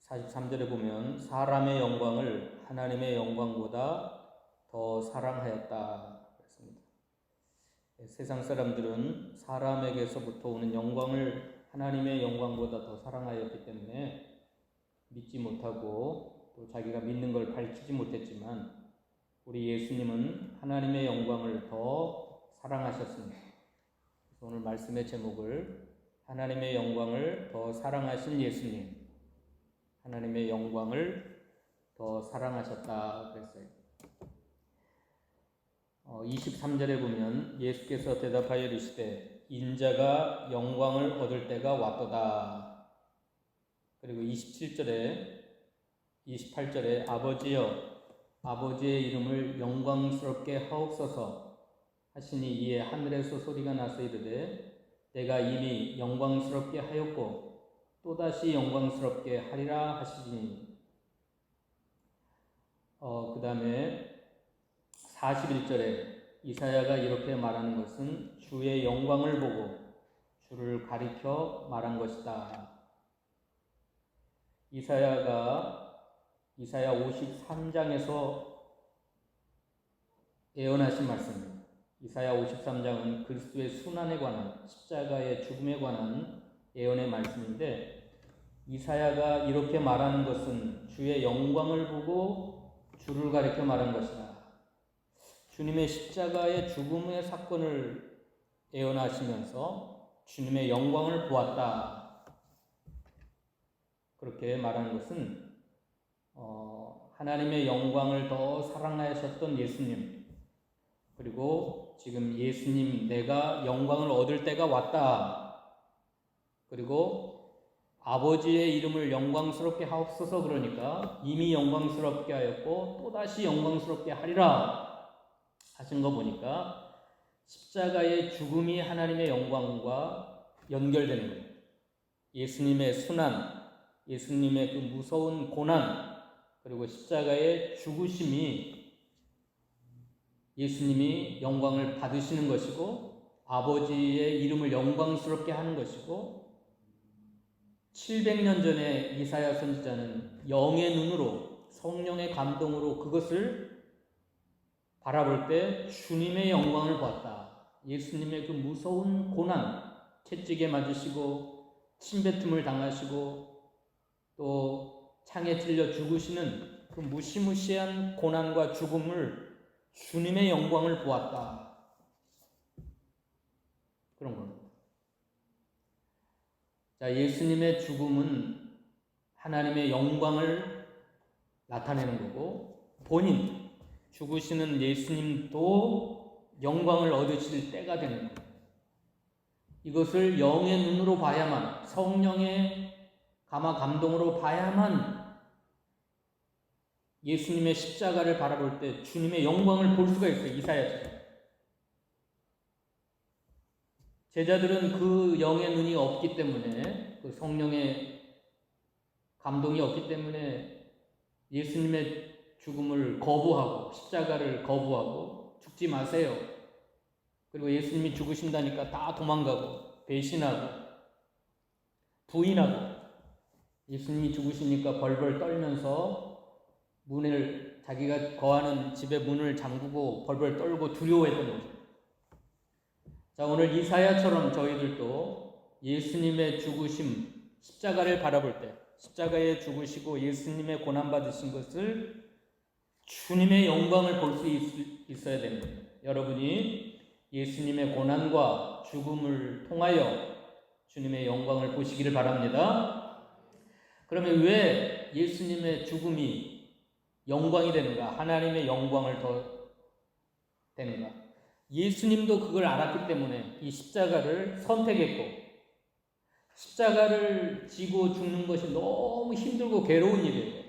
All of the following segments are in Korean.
43절에 보면 사람의 영광을 하나님의 영광보다 더 사랑하였다 그랬습니다. 세상 사람들은 사람에게서부터 오는 영광을 하나님의 영광보다 더 사랑하였기 때문에 믿지 못하고 또 자기가 믿는 걸 밝히지 못했지만 우리 예수님은 하나님의 영광을 더 사랑하셨습니다. 그래서 오늘 말씀의 제목을 하나님의 영광을 더 사랑하신 예수님, 하나님의 영광을 더 사랑하셨다 그랬어요. 23절에 보면 예수께서 대답하여 이르시되 인자가 영광을 얻을 때가 왔도다. 그리고 28절에 아버지여 아버지의 이름을 영광스럽게 하옵소서 하시니 이에 하늘에서 소리가 나서 이르되 내가 이미 영광스럽게 하였고 또다시 영광스럽게 하리라 하시니 그 다음에 41절에 이사야가 이렇게 말하는 것은 주의 영광을 보고 주를 가리켜 말한 것이다. 이사야 53장에서 예언하신 말씀입니다. 이사야 53장은 그리스도의 순환에 관한 십자가의 죽음에 관한 예언의 말씀인데 이사야가 이렇게 말하는 것은 주의 영광을 보고 주를 가리켜 말한 것이다. 주님의 십자가의 죽음의 사건을 예언하시면서 주님의 영광을 보았다. 그렇게 말하는 것은 하나님의 영광을 더 사랑하셨던 예수님, 그리고 지금 예수님 내가 영광을 얻을 때가 왔다. 그리고 아버지의 이름을 영광스럽게 하옵소서 그러니까 이미 영광스럽게 하였고 또다시 영광스럽게 하리라 하신 거 보니까 십자가의 죽음이 하나님의 영광과 연결되는 거예요. 예수님의 순환, 예수님의 그 무서운 고난, 그리고 십자가의 죽으심이 예수님이 영광을 받으시는 것이고 아버지의 이름을 영광스럽게 하는 것이고 700년 전에 이사야 선지자는 영의 눈으로 성령의 감동으로 그것을 바라볼 때 주님의 영광을 보았다. 예수님의 그 무서운 고난, 채찍에 맞으시고 침뱉음을 당하시고 또 창에 찔려 죽으시는 그 무시무시한 고난과 죽음을 주님의 영광을 보았다. 그런 겁니다. 자, 예수님의 죽음은 하나님의 영광을 나타내는 거고 본인 죽으시는 예수님도 영광을 얻으실 때가 되는 거예요. 이것을 영의 눈으로 봐야만, 성령의 감화 감동으로 봐야만 예수님의 십자가를 바라볼 때 주님의 영광을 볼 수가 있어요. 이사야처럼. 제자들은 그 영의 눈이 없기 때문에, 그 성령의 감동이 없기 때문에 예수님의 죽음을 거부하고 십자가를 거부하고 죽지 마세요. 그리고 예수님이 죽으신다니까 다 도망가고 배신하고 부인하고 예수님이 죽으시니까 벌벌 떨면서 문을 자기가 거하는 집의 문을 잠그고 벌벌 떨고 두려워했던 거죠. 자, 오늘 이사야처럼 저희들도 예수님의 죽으심, 십자가를 바라볼 때 십자가에 죽으시고 예수님의 고난받으신 것을 주님의 영광을 볼 수 있어야 됩니다. 여러분이 예수님의 고난과 죽음을 통하여 주님의 영광을 보시기를 바랍니다. 그러면 왜 예수님의 죽음이 영광이 되는가? 하나님의 영광을 더 되는가? 예수님도 그걸 알았기 때문에 이 십자가를 선택했고 십자가를 지고 죽는 것이 너무 힘들고 괴로운 일이에요.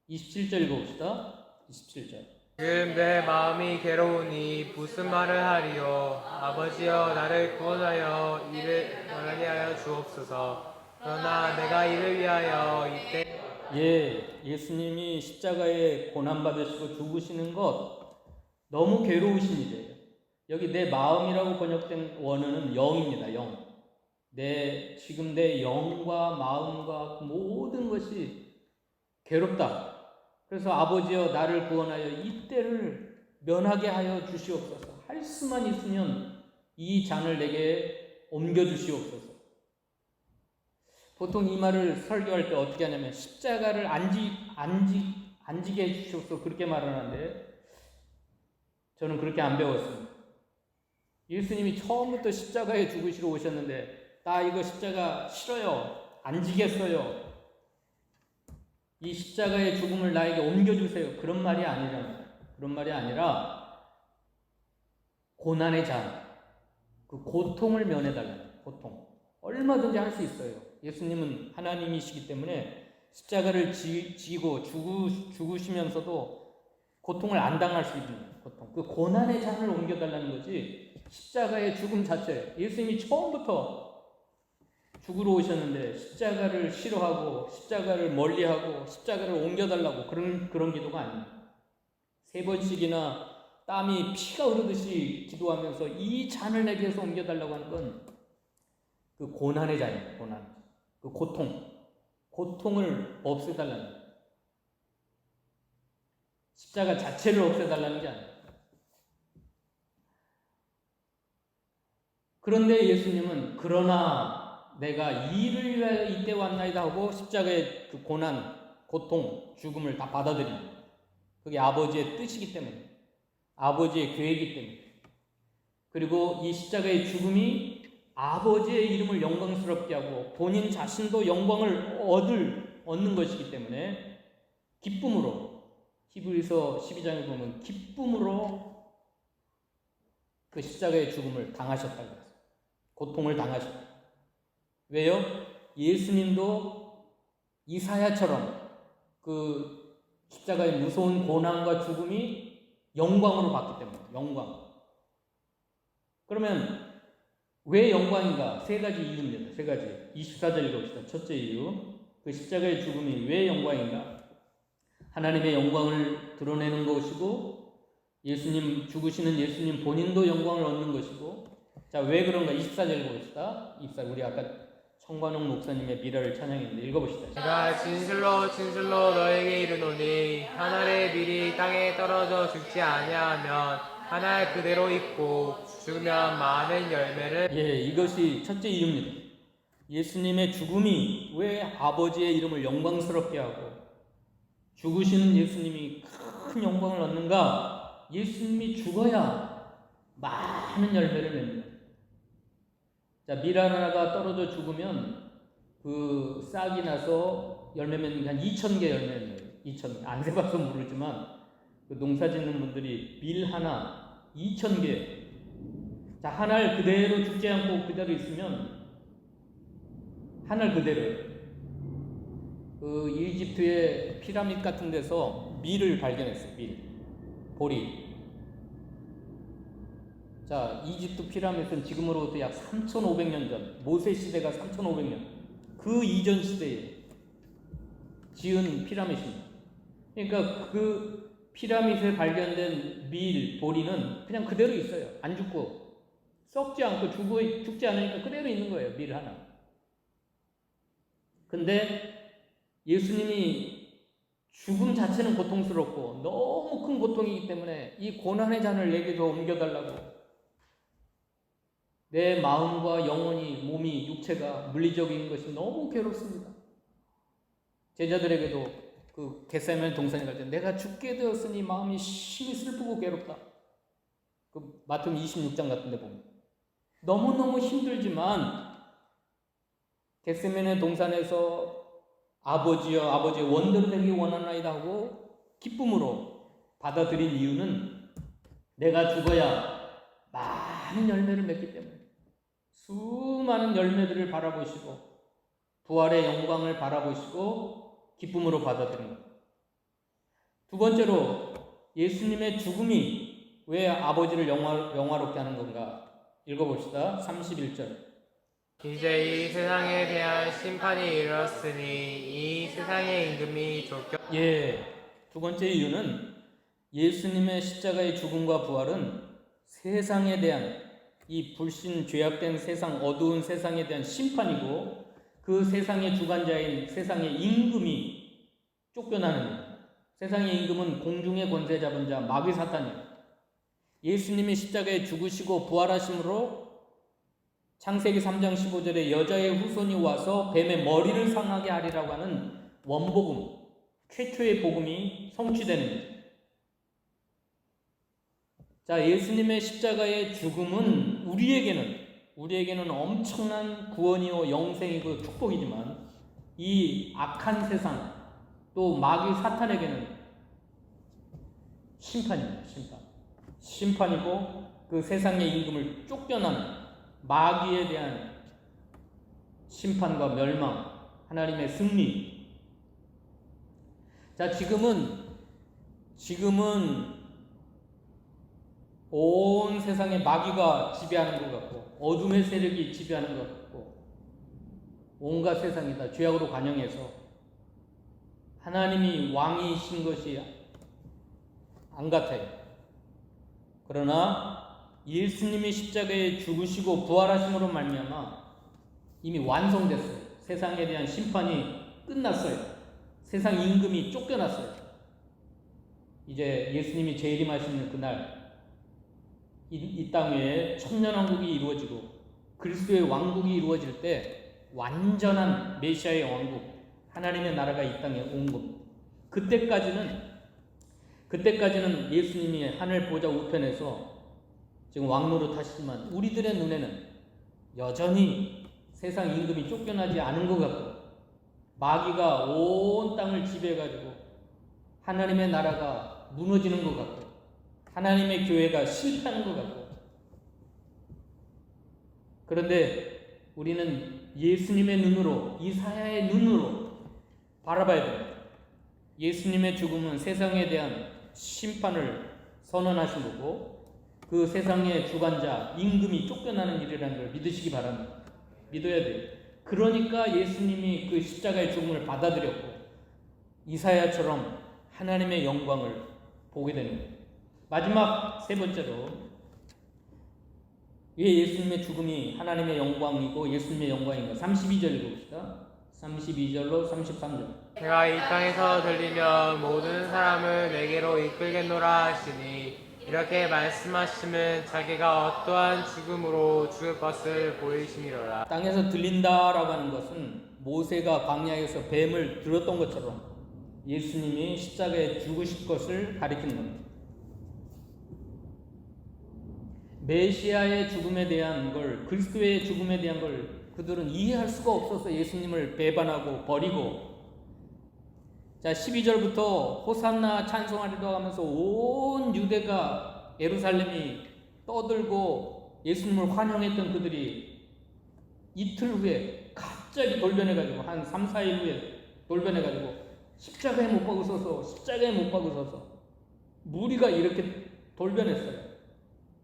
27절 읽어봅시다. 27절. 지금 내 마음이 괴로우니 무슨 말을 하리요. 아버지여 나를 구원하여 이를 원하게 하여 주옵소서. 그러나 내가 이를 위하여 이때 예수님이 십자가에 고난받으시고 죽으시는 것 너무 괴로우신 일이에요. 여기 내 마음이라고 번역된 원어는 영입니다. 영. 지금 내 영과 마음과 모든 것이 괴롭다. 그래서 아버지여 나를 구원하여 이 때를 면하게 하여 주시옵소서. 할 수만 있으면 이 잔을 내게 옮겨 주시옵소서. 보통 이 말을 설교할 때 어떻게 하냐면 십자가를 안지게 해주시옵소서 그렇게 말을 하는데 저는 그렇게 안 배웠습니다. 예수님이 처음부터 십자가에 죽으시러 오셨는데 나 이거 십자가 싫어요. 안 지겠어요. 이 십자가의 죽음을 나에게 옮겨주세요. 그런 말이 아니라 그런 말이 아니라 고난의 잔, 그 고통을 면해달라는 고통. 얼마든지 할 수 있어요. 예수님은 하나님이시기 때문에 십자가를 지고 죽으시면서도 고통을 안 당할 수 있는 고통. 그 고난의 잔을 옮겨달라는 거지 십자가의 죽음 자체. 예수님이 처음부터 죽으러 오셨는데 십자가를 싫어하고 십자가를 멀리하고 십자가를 옮겨달라고 그런 기도가 아닙니다. 3번씩이나 땀이 피가 흐르듯이 기도하면서 이 잔을 내게서 옮겨달라고 하는 건 그 고난의 잔이에요. 고난. 그 고통을 없애달라는 거예요. 십자가 자체를 없애달라는 게 아니에요. 그런데 예수님은 그러나 내가 이를 위하여 이때 왔나이다 하고 십자가의 그 고난, 고통, 죽음을 다 받아들입니다. 그게 아버지의 뜻이기 때문에, 아버지의 계획이기 때문에. 그리고 이 십자가의 죽음이 아버지의 이름을 영광스럽게 하고 본인 자신도 영광을 얻는 것이기 때문에 기쁨으로, 히브리서 12장에 보면 기쁨으로 그 십자가의 죽음을 당하셨다고 했어요. 고통을 당하셨다. 왜요? 예수님도 이사야처럼 그 십자가의 무서운 고난과 죽음이 영광으로 봤기 때문에 영광. 그러면 왜 영광인가? 3가지 이유입니다. 3가지. 24절 읽읍시다. 첫째 이유. 그 십자가의 죽음이 왜 영광인가? 하나님의 영광을 드러내는 것이고 예수님 죽으시는 예수님 본인도 영광을 얻는 것이고 자, 왜 그런가? 24절 읽어봅시다. 24, 우리 아까 청관홍 목사님의 미라를 찬양했는데 읽어봅시다. 내가 진실로 진실로 너에게 이르노니 한 알의 밀이 땅에 떨어져 죽지 아니하면 한 알 그대로 있고 죽으면 많은 열매를. 이것이 첫째 이유입니다. 예수님의 죽음이 왜 아버지의 이름을 영광스럽게 하고 죽으시는 예수님이 큰 영광을 얻는가? 예수님이 죽어야 많은 열매를 냅니다. 자, 밀 하나가 떨어져 죽으면 그 싹이 나서 열매 맺는 게 한 2,000개 열매예요. 2,000개. 안 세봐서 모르지만 그 농사 짓는 분들이 밀 하나 2,000개. 자, 한 알 그대로 죽지 않고 그대로 있으면 한 알 그대로. 그 이집트의 피라미드 같은 데서 밀을 발견했어요. 보리. 자, 이집트 피라미드는 지금으로부터 약 3,500년 전, 모세 시대가 3,500년, 그 이전 시대에 지은 피라미드입니다. 그러니까 그 피라미드에 발견된 보리는 그냥 그대로 있어요. 안 죽고, 썩지 않고 죽지 않으니까 그대로 있는 거예요. 밀 하나. 근데 예수님이 죽음 자체는 고통스럽고 너무 큰 고통이기 때문에 이 고난의 잔을 내게도 옮겨달라고 내 마음과 영혼이, 몸이, 육체가, 물리적인 것이 너무 괴롭습니다. 제자들에게도 그 겟세마네 동산에 갈 때 내가 죽게 되었으니 마음이 심히 슬프고 괴롭다. 그 마태복음 26장 같은 데 보면 너무너무 힘들지만 겟세마네 동산에서 아버지여 아버지의 원대로 되기 원하나이다 하고 기쁨으로 받아들인 이유는 내가 죽어야 많은 열매를 맺기 때문에 수많은 열매들을 바라보시고 부활의 영광을 바라보시고 기쁨으로 받아들인 것. 두 번째로 예수님의 죽음이 왜 아버지를 영화롭게 하는 건가? 읽어봅시다. 31절. 이제 이 세상에 대한 심판이 이르렀으니 이 세상의 임금이 쫓겨. 두 번째 이유는 예수님의 십자가의 죽음과 부활은 세상에 대한 이 불신 죄악된 세상, 어두운 세상에 대한 심판이고 그 세상의 주관자인 세상의 임금이 쫓겨나는 일. 세상의 임금은 공중의 권세 잡은 자 마귀 사탄이에요. 예수님이 십자가에 죽으시고 부활하심으로 창세기 3장 15절에 여자의 후손이 와서 뱀의 머리를 상하게 하리라고 하는 원복음, 최초의 복음이 성취되는 일. 자, 예수님의 십자가의 죽음은 우리에게는 엄청난 구원이요 영생이고 축복이지만 이 악한 세상 또 마귀 사탄에게는 심판입니다. 심판이고 그 세상의 임금을 쫓겨나는 마귀에 대한 심판과 멸망, 하나님의 승리. 자, 지금은 온 세상에 마귀가 지배하는 것 같고 어둠의 세력이 지배하는 것 같고 온갖 세상이 다 죄악으로 관영해서 하나님이 왕이신 것이 안 같아요. 그러나 예수님이 십자가에 죽으시고 부활하심으로 말미암아 이미 완성됐어요. 세상에 대한 심판이 끝났어요. 세상 임금이 쫓겨났어요. 이제 예수님이 재림하시는 그날 이 땅에 천년왕국이 이루어지고 그리스도의 왕국이 이루어질 때 완전한 메시아의 왕국, 하나님의 나라가 이 땅에 온 겁니다. 그때까지는 예수님이 하늘 보좌 우편에서 지금 왕노릇 하시지만 우리들의 눈에는 여전히 세상 임금이 쫓겨나지 않은 것 같고 마귀가 온 땅을 지배해가지고 하나님의 나라가 무너지는 것 같고 하나님의 교회가 실패하는 것 같고 그런데 우리는 예수님의 눈으로 이사야의 눈으로 바라봐야 됩니다. 예수님의 죽음은 세상에 대한 심판을 선언하신 거고 그 세상의 주관자 임금이 쫓겨나는 일이라는 걸 믿으시기 바랍니다. 믿어야 돼요. 그러니까 예수님이 그 십자가의 죽음을 받아들였고 이사야처럼 하나님의 영광을 보게 되는 거예요. 마지막 세 번째로 왜 예수님의 죽음이 하나님의 영광이고 예수님의 영광인가? 32절 읽어봅시다. 32절로 33절. 내가 이 땅에서 들리면 모든 사람을 내게로 이끌겠노라 하시니 이렇게 말씀하시면 자기가 어떠한 죽음으로 죽을 것을 보이심이로라. 땅에서 들린다라고 하는 것은 모세가 광야에서 뱀을 들었던 것처럼 예수님이 십자가에 죽으실 것을 가리키는 겁니다. 메시아의 죽음에 대한 걸, 그리스도의 죽음에 대한 걸 그들은 이해할 수가 없어서 예수님을 배반하고 버리고, 자 12절부터 호산나 찬송하리도 하면서 온 유대가 예루살렘이 떠들고 예수님을 환영했던 그들이 이틀 후에 갑자기 돌변해가지고 한 3, 4일 후에 돌변해가지고 십자가에 못 박으셔서 무리가 이렇게 돌변했어요.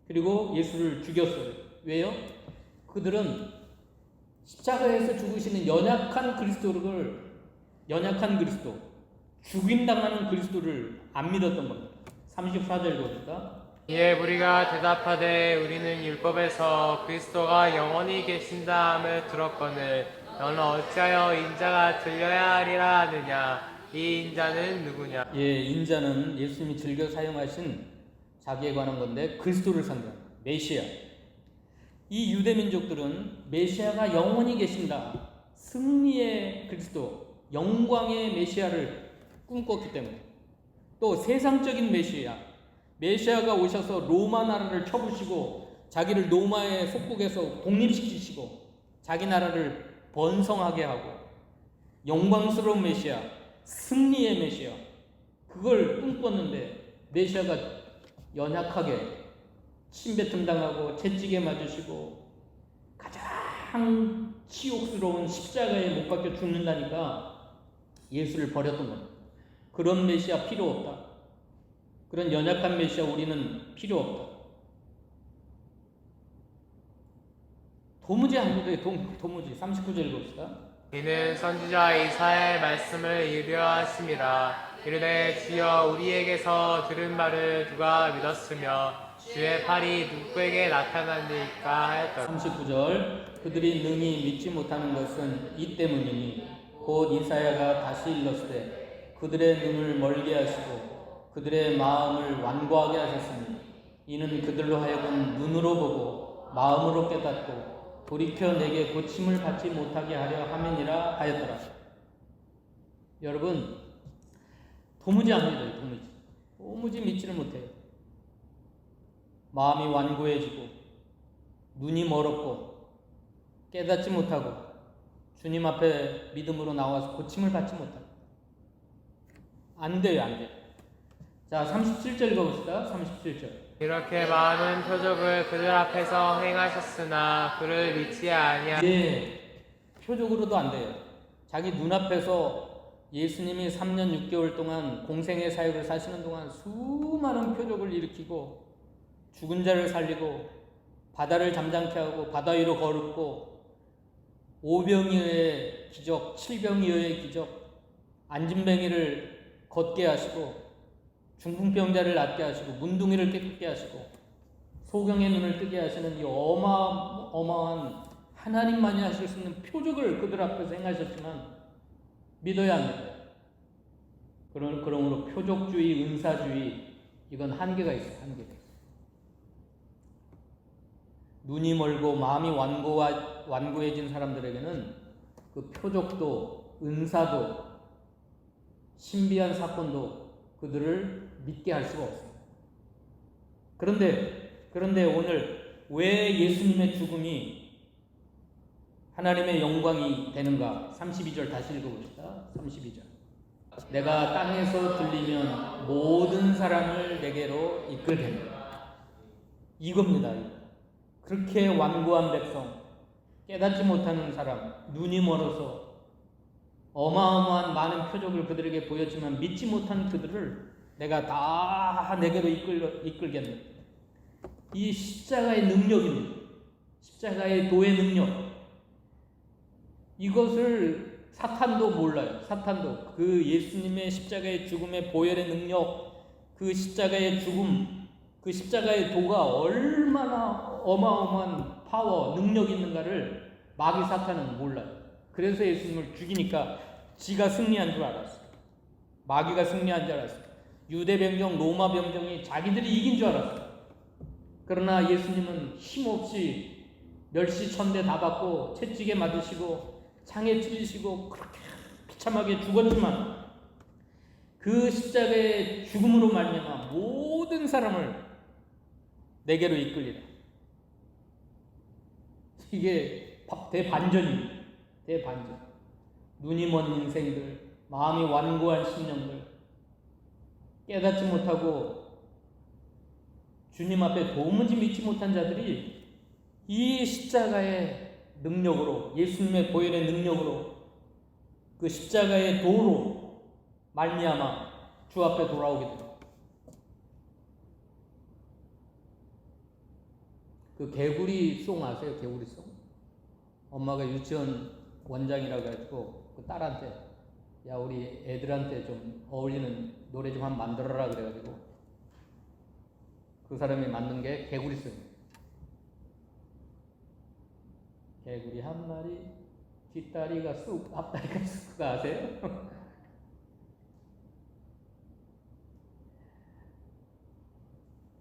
그리고 예수를 죽였어요. 왜요? 그들은 십자가에서 죽으시는 연약한 그리스도, 죽임당하는 그리스도를 안 믿었던 겁니다. 34절 보니까 이에 우리가 대답하되 우리는 율법에서 그리스도가 영원히 계신다함을 들었거늘 너는 어찌하여 인자가 들려야 하리라 하느냐. 이 인자는 누구냐? 예, 인자는 예수님이 즐겨 사용하신 자기에 관한 건데 그리스도를 상징합니다. 메시아. 이 유대 민족들은 메시아가 영원히 계신다, 승리의 그리스도, 영광의 메시아를 꿈꿨기 때문에, 또 세상적인 메시아가 오셔서 로마 나라를 쳐부시고 자기를 로마의 속국에서 독립시키시고 자기 나라를 번성하게 하고 영광스러운 메시아, 승리의 메시아, 그걸 꿈꿨는데 메시아가 연약하게 침뱉음 당하고 채찍에 맞으시고 가장 치욕스러운 십자가에 못 박혀 죽는다니까 예수를 버렸던 겁니다. 그런 메시아 필요 없다. 그런 연약한 메시아 우리는 필요 없다. 도무지 안 믿어요. 도무지. 39절 봅시다. 이는 선지자 이사야의 말씀을 이루하심이라. 이르되 주여 우리에게서 들은 말을 누가 믿었으며 주의 팔이 누구에게 나타났니까 하였더라. 39절 그들이 능히 믿지 못하는 것은 이 때문이니 곧 이사야가 다시 일렀을 때 그들의 눈을 멀게 하시고 그들의 마음을 완고하게 하셨으니 이는 그들로 하여금 눈으로 보고 마음으로 깨닫고 돌이켜 내게 고침을 받지 못하게 하려 함이니라 하였더라. 여러분, 도무지 안 믿어요. 도무지 믿지를 못해요. 마음이 완고해지고 눈이 멀었고 깨닫지 못하고 주님 앞에 믿음으로 나와서 고침을 받지 못하고 안 돼요. 안 돼요. 자, 37절 읽어봅시다. 37절. 이렇게 많은 표적을 그들 앞에서 행하셨으나 그를 믿지 아니하. 표적으로도 안 돼요. 자기 눈앞에서 예수님이 3년 6개월 동안 공생의 사역을 사시는 동안 수많은 표적을 일으키고 죽은 자를 살리고 바다를 잠잠케 하고 바다 위로 걸었고 5병이어의 기적, 7병이어의 기적, 안진뱅이를 걷게 하시고 중풍병자를 낫게 하시고 문둥이를 깨끗게 하시고 소경의 눈을 뜨게 하시는 이 어마어마한 하나님만이 하실 수 있는 표적을 그들 앞에서 행하셨지만 믿어야 합니다. 그러므로 표적주의, 은사주의 이건 한계가 있어요. 한계가 있어요. 눈이 멀고 마음이 완고해진 사람들에게는 그 표적도 은사도 신비한 사건도 그들을 믿게 할 수가 없습니다. 그런데 오늘 왜 예수님의 죽음이 하나님의 영광이 되는가? 32절 다시 읽어봅시다. 32절. 내가 땅에서 들리면 모든 사람을 내게로 이끌겠노라. 이겁니다. 그렇게 완고한 백성, 깨닫지 못하는 사람, 눈이 멀어서 어마어마한 많은 표적을 그들에게 보였지만 믿지 못한 그들을 내가 다 내게로 이끌겠네. 이 십자가의 능력입니다. 십자가의 도의 능력. 이것을 사탄도 몰라요. 사탄도 그 예수님의 십자가의 죽음의 보혈의 능력, 그 십자가의 죽음, 그 십자가의 도가 얼마나 어마어마한 파워, 능력이 있는가를 마귀 사탄은 몰라요. 그래서 예수님을 죽이니까 지가 승리한 줄 알았어요. 마귀가 승리한 줄 알았어요. 유대 병정, 로마 병정이 자기들이 이긴 줄 알았어요. 그러나 예수님은 힘없이 멸시천대 다 받고 채찍에 맞으시고 창에 찔리시고 그렇게 비참하게 죽었지만 그 십자가의 죽음으로 말미암아 모든 사람을 내게로 이끌리라. 이게 대반전입니다. 대반전. 눈이 먼 인생들, 마음이 완고한 심령들, 깨닫지 못하고 주님 앞에 도무지 믿지 못한 자들이 이 십자가의 능력으로, 예수님의 보혈의 능력으로, 그 십자가의 도로 말미암아 주 앞에 돌아오게 됩니다. 그 개구리송 아세요? 개구리송? 엄마가 유치원 원장이라 가지고 그 딸한테 야 우리 애들한테 좀 어울리는 노래 좀 한번 만들어라 그래가지고 그 사람이 만든 게 개구리송이에요. 개구리 한 마리 뒷다리가 쑥 앞다리가 쑥 그거 아세요?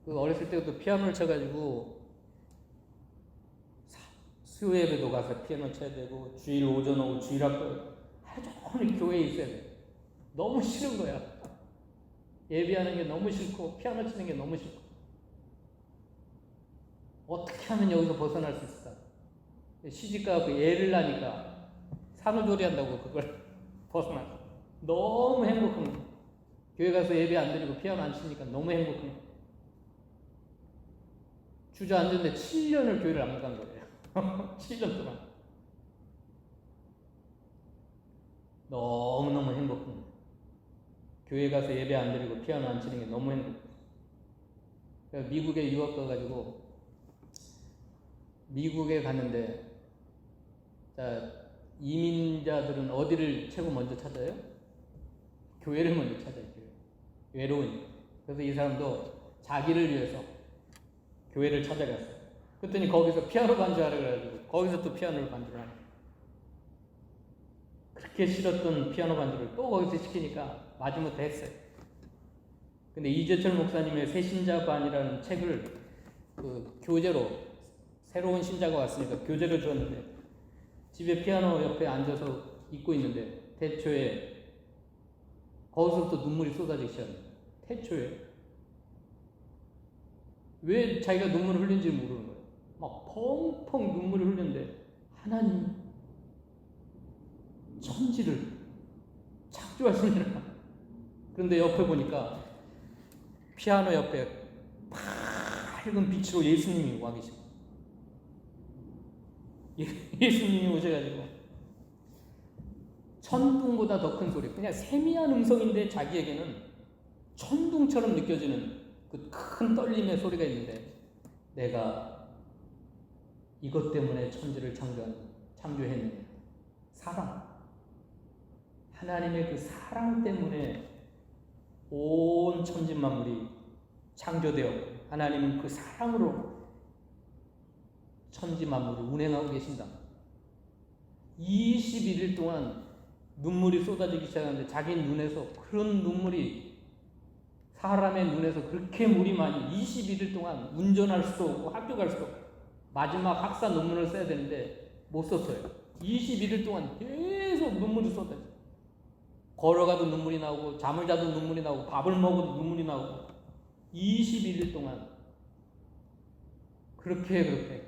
그 어렸을 때부터 피아노를 쳐가지고 수요예배도 가서 피아노 쳐야 되고 주일 오전 오후 주일학교 하루 종일 교회에 있어야 돼. 너무 싫은 거야. 예배하는 게 너무 싫고 피아노 치는 게 너무 싫고 어떻게 하면 여기서 벗어날 수 있을까? 시집가고 애를 낳으니까 산후조리 한다고 그걸 벗어났어. 너무 행복한 거야. 교회 가서 예배 안 드리고 피아노 안 치니까 너무 행복한 거야. 주저앉았는데 7년을 교회를 안 간 거예요. 7년 동안. 너무너무 행복한 거예요. 교회 가서 예배 안 드리고 피아노 안 치는 게 너무 행복해요. 미국에 유학 가가지고 미국에 갔는데 자 이민자들은 어디를 최고 먼저 찾아요? 교회를 먼저 찾아요. 교회. 외로우니까. 그래서 이 사람도 자기를 위해서 교회를 찾아갔어요. 그랬더니 거기서 피아노 반주하라 그래가지고 거기서 또 피아노를 반주를 하는 거예요. 그렇게 싫었던 피아노 반주를 또 거기서 시키니까 마지막 됐어요. 근데 이재철 목사님의 새신자반이라는 책을 그 교재로, 새로운 신자가 왔으니까 교재로 줬는데 집에 피아노 옆에 앉아서 읽고 있는데 태초에 거기서부터 눈물이 쏟아지기 시작합니다. 태초에 왜 자기가 눈물을 흘린지 모르는 거예요. 막 펑펑 눈물을 흘리는데 하나님 천지를 창조하시느라. 그런데 옆에 보니까 피아노 옆에 밝은 빛으로 예수님이 와 계시고, 예수님이 오셔가지고 천둥보다 더 큰 소리, 그냥 세미한 음성인데 자기에게는 천둥처럼 느껴지는 그 큰 떨림의 소리가 있는데, 내가 이것 때문에 천지를 창조했느냐. 사랑, 하나님의 그 사랑 때문에 온 천지 만물이 창조되어 하나님은 그 사랑으로 천지 만물을 운행하고 계신다. 21일 동안 눈물이 쏟아지기 시작하는데 자기 눈에서 그런 눈물이, 사람의 눈에서 그렇게 물이 많이 21일 동안 운전할 수도 없고 학교 갈 수도 없고 마지막 학사 논문을 써야 되는데 못 썼어요. 21일 동안 계속 눈물이 쏟아져. 걸어가도 눈물이 나오고 잠을 자도 눈물이 나오고 밥을 먹어도 눈물이 나오고 21일 동안 그렇게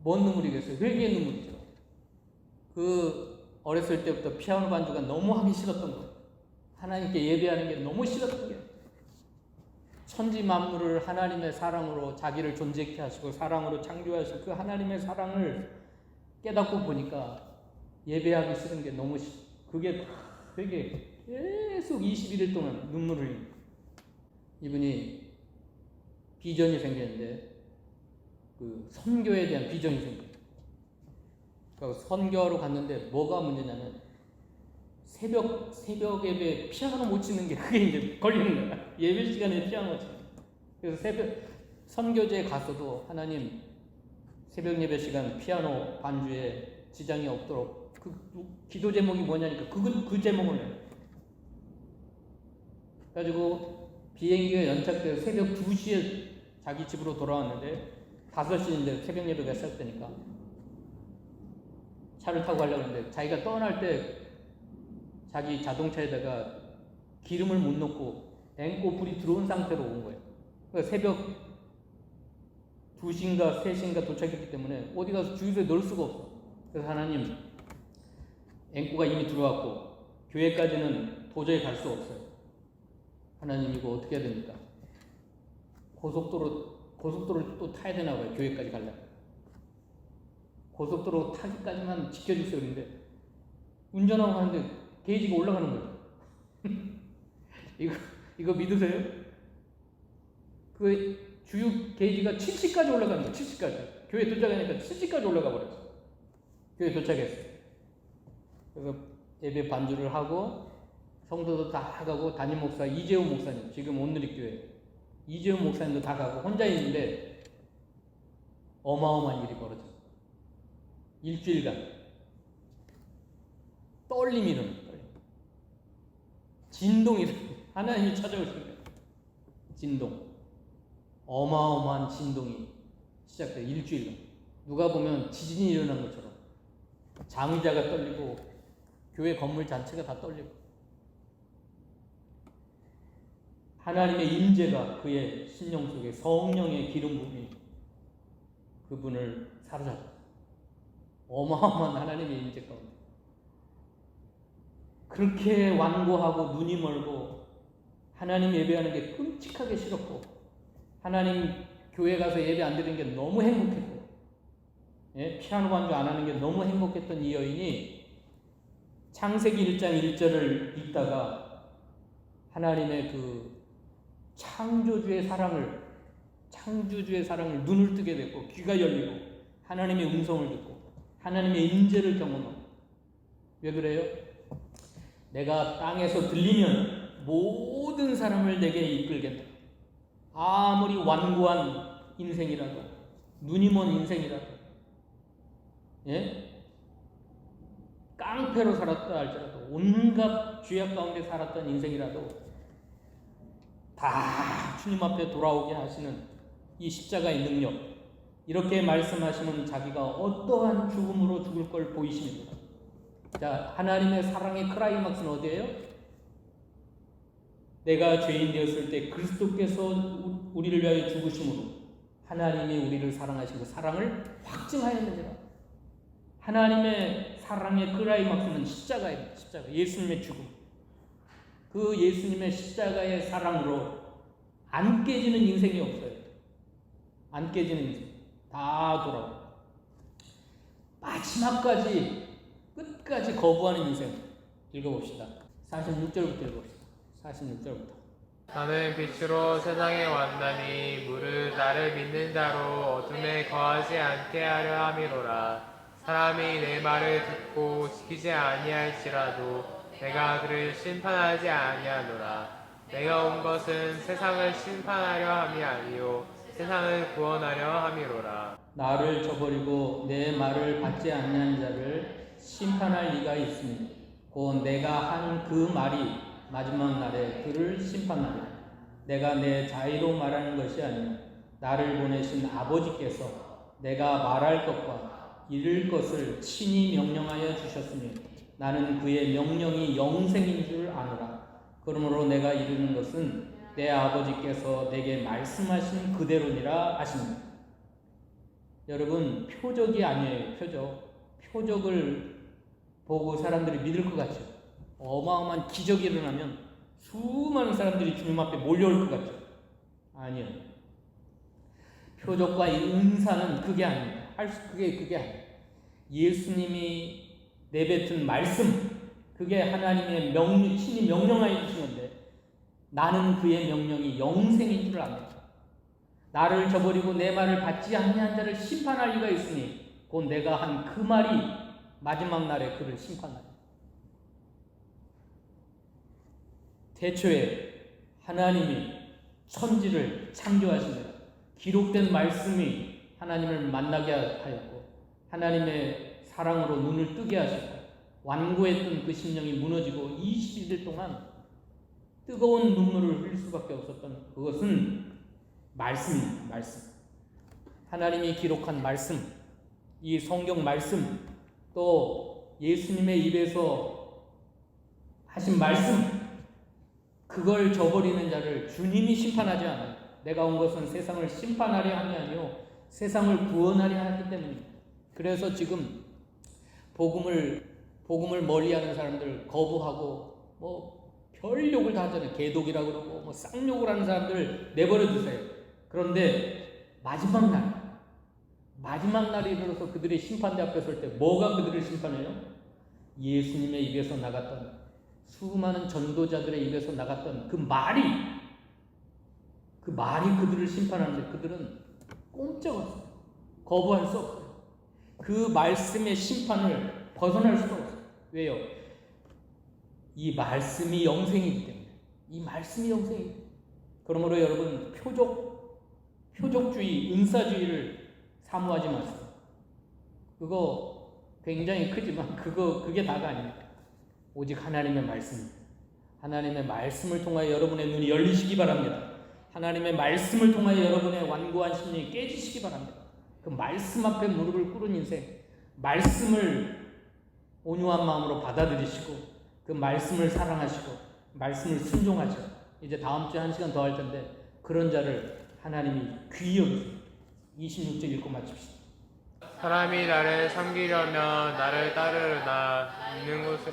뭔 눈물이겠어요? 회개의 눈물이죠. 그 어렸을 때부터 피아노 반주가 너무 하기 싫었던 거예요. 하나님께 예배하는 게 너무 싫었던 게, 천지 만물을 하나님의 사랑으로 자기를 존재케 하시고 사랑으로 창조하시고 그 하나님의 사랑을 깨닫고 보니까 예배하기 싫은 게 너무 그게 되게 계속 21일 동안 눈물을 흘린. 이분이 비전이 생겼는데 그 선교에 대한 비전이 생겨요. 그러니까 선교하러 갔는데 뭐가 문제냐면 새벽 예배 피아노 못 치는 게 그게 이제 걸리는 거야. 예배 시간에 피아노 못 치는 거야. 그래서 선교제에 갔어도 하나님 새벽 예배 시간 피아노 반주에 지장이 없도록, 그 기도 제목이 뭐냐니까 그 제목을 내요. 그래가지고 비행기가 연착돼서 새벽 2시에 자기 집으로 돌아왔는데 5시인데 새벽 예배가 시작되니까 차를 타고 가려고 했는데 자기가 떠날 때 자기 자동차에다가 기름을 못 넣고 앵꼬 불이 들어온 상태로 온 거예요. 그러니까 새벽 2시인가 3시인가 도착했기 때문에 어디 가서 주유소에 넣을 수가 없어. 그래서 하나님, 앵꼬가 이미 들어왔고 교회까지는 도저히 갈 수 없어요. 하나님 이거 어떻게 해야 됩니까? 고속도로를 또 타야 되나 봐요. 교회까지 가려면. 고속도로 타기까지만 지켜주세요. 그런데 운전하고 가는데 게이지가 올라가는 거예요. 이거 믿으세요? 그 주유 게이지가 70까지 올라가는 거예요. 70까지. 교회 도착하니까 70까지 올라가 버렸어요. 교회 도착했어요. 그래서 예배 반주를 하고 성도도 다 가고 담임 목사 이재훈 목사님, 지금 온누리교회 이재훈 목사님도 다 가고 혼자 있는데 어마어마한 일이 벌어져요. 일주일간 떨림이 일어나요. 진동이 하나님이 찾아오신 거예요. 진동, 어마어마한 진동이 시작돼요. 일주일간. 누가 보면 지진이 일어난 것처럼 장의자가 떨리고 교회 건물 자체가 다 떨리고, 하나님의 임재가 그의 심령 속에, 성령의 기름 부음이 그분을 사로잡았어요. 어마어마한 하나님의 임재 가운데 그렇게 완고하고 눈이 멀고 하나님 예배하는 게 끔찍하게 싫었고 하나님 교회 가서 예배 안 드리는 게 너무 행복했고, 피아노 반주 안 하는 게 너무 행복했던 이 여인이 창세기 1장 1절을 읽다가 하나님의 그 창조주의 사랑을 눈을 뜨게 됐고 귀가 열리고 하나님의 음성을 듣고 하나님의 임재를 경험하고. 왜 그래요? 내가 땅에서 들리면 모든 사람을 내게 이끌겠다. 아무리 완고한 인생이라도, 눈이 먼 인생이라도, 깡패로 살았다 할지라도 온갖 죄악 가운데 살았던 인생이라도 다 주님 앞에 돌아오게 하시는 이 십자가의 능력, 이렇게 말씀하시면 자기가 어떠한 죽음으로 죽을 걸 보이십니다. 자, 하나님의 사랑의 클라이막스는 어디예요? 내가 죄인 되었을 때 그리스도께서 우리를 위하여 죽으심으로 하나님이 우리를 사랑하시고 사랑을 확증하였느니라. 하나님의 사랑의 클라이막스는 십자가입니다. 십자가, 예수님의 죽음. 그 예수님의 십자가의 사랑으로 안 깨지는 인생이 없어요. 안 깨지는 인생. 다 돌아오고 마지막까지 끝까지 거부하는 인생. 읽어봅시다. 46절부터 읽어봅시다. 46절부터. 나는 빛으로 세상에 왔나니 무릇 나를 믿는 자로 어둠에 거하지 않게 하려 함이로라. 사람이 내 말을 듣고 지키지 아니할지라도 내가 그를 심판하지 아니하노라. 내가 온 것은 세상을 심판하려 함이 아니요 세상을 구원하려 함이로라. 나를 저버리고 내 말을 받지 아니한 자를 심판할 리가 있으니 곧 내가 한 그 말이 마지막 날에 그를 심판하리라. 내가 내 자의로 말하는 것이 아니요 나를 보내신 아버지께서 내가 말할 것과 이룰 것을 친히 명령하여 주셨으니 나는 그의 명령이 영생인 줄 아노라. 그러므로 내가 이루는 것은 내 아버지께서 내게 말씀하신 그대로니라 하십니다. 여러분, 표적이 아니에요. 표적을 보고 사람들이 믿을 것 같죠. 어마어마한 기적이 일어나면 수많은 사람들이 주님 앞에 몰려올 것 같죠. 아니요. 표적과 이 은사는 그게 아닙니다. 그게 아니에요. 예수님이 내뱉은 말씀, 그게 하나님의 친히 명령하여 주신 건데 나는 그의 명령이 영생인 줄 압니다. 나를 저버리고 내 말을 받지 아니한 자를 심판할 리가 있으니 곧 내가 한 그 말이 마지막 날에 그를 심판하리라. 태초에 하나님이 천지를 창조하시며 기록된 말씀이 하나님을 만나게 하였고 하나님의 사랑으로 눈을 뜨게 하셨고 완고했던 그 심령이 무너지고 20일 동안 뜨거운 눈물을 흘릴 수밖에 없었던 그것은 말씀입니다. 말씀. 하나님이 기록한 말씀, 이 성경 말씀, 또 예수님의 입에서 하신 말씀, 그걸 저버리는 자를 주님이 심판하지 않아요. 내가 온 것은 세상을 심판하려 함이 아니요 세상을 구원하려 하기 때문입니다. 그래서 지금 복음을 멀리하는 사람들 거부하고 별 욕을 다 하잖아요. 개독이라고 그러고 쌍욕을 하는 사람들 내버려 두세요. 그런데 마지막 날이 이르러서 그들이 심판대 앞에 설 때 뭐가 그들을 심판해요? 예수님의 입에서 나갔던 수많은 전도자들의 입에서 나갔던 그 말이 그들을 심판하는데 그들은 꼼짝없어요. 거부할 수 없어요. 그 말씀의 심판을 벗어날 수가 없어요. 왜요? 이 말씀이 영생이기 때문에. 이 말씀이 영생이기 때문에. 그러므로 여러분 표적주의, 은사주의를 사모하지 마세요. 그거 굉장히 크지만 그게 다가 아닙니다. 오직 하나님의 말씀. 하나님의 말씀을 통하여 여러분의 눈이 열리시기 바랍니다. 하나님의 말씀을 통하여 여러분의 완고한 심령이 깨지시기 바랍니다. 그 말씀 앞에 무릎을 꿇은 인생, 말씀을 온유한 마음으로 받아들이시고 그 말씀을 사랑하시고 말씀을 순종하시고 이제 다음 주에 1시간 더 할 텐데 그런 자를 하나님이 귀히 여기십니다. 26절 읽고 마칩시다. 사람이 나를 섬기려면 나를 따르려나 있는 곳을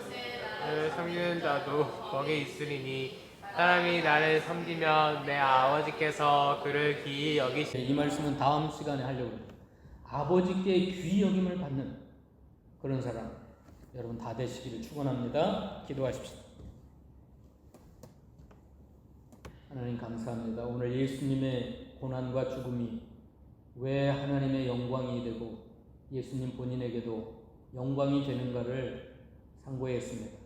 섬기는 자도 거기 있으리니 사람이 나를 섬기면 내 아버지께서 그를 귀히 여기시리니. 이 말씀은 다음 시간에 하려고 합니다. 아버지께 귀히 여김을 받는 그런 사람 여러분 다 되시기를 축원합니다. 기도하십시다. 하나님 감사합니다. 오늘 예수님의 고난과 죽음이 왜 하나님의 영광이 되고 예수님 본인에게도 영광이 되는가를 상고했습니다.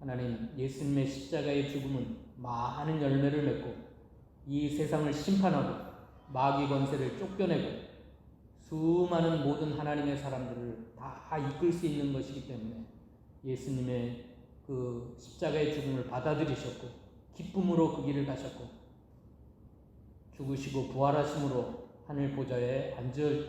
하나님, 예수님의 십자가의 죽음은 많은 열매를 맺고 이 세상을 심판하고 마귀 권세를 쫓겨내고 수많은 모든 하나님의 사람들을 다 이끌 수 있는 것이기 때문에 예수님의 그 십자가의 죽음을 받아들이셨고 기쁨으로 그 길을 가셨고 죽으시고 부활하심으로 하늘 보좌에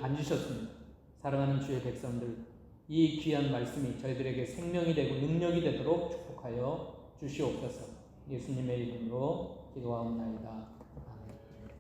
앉으셨습니다. 사랑하는 주의 백성들, 이 귀한 말씀이 저희들에게 생명이 되고 능력이 되도록 축복하여 주시옵소서. 예수님의 이름으로 기도하옵나이다.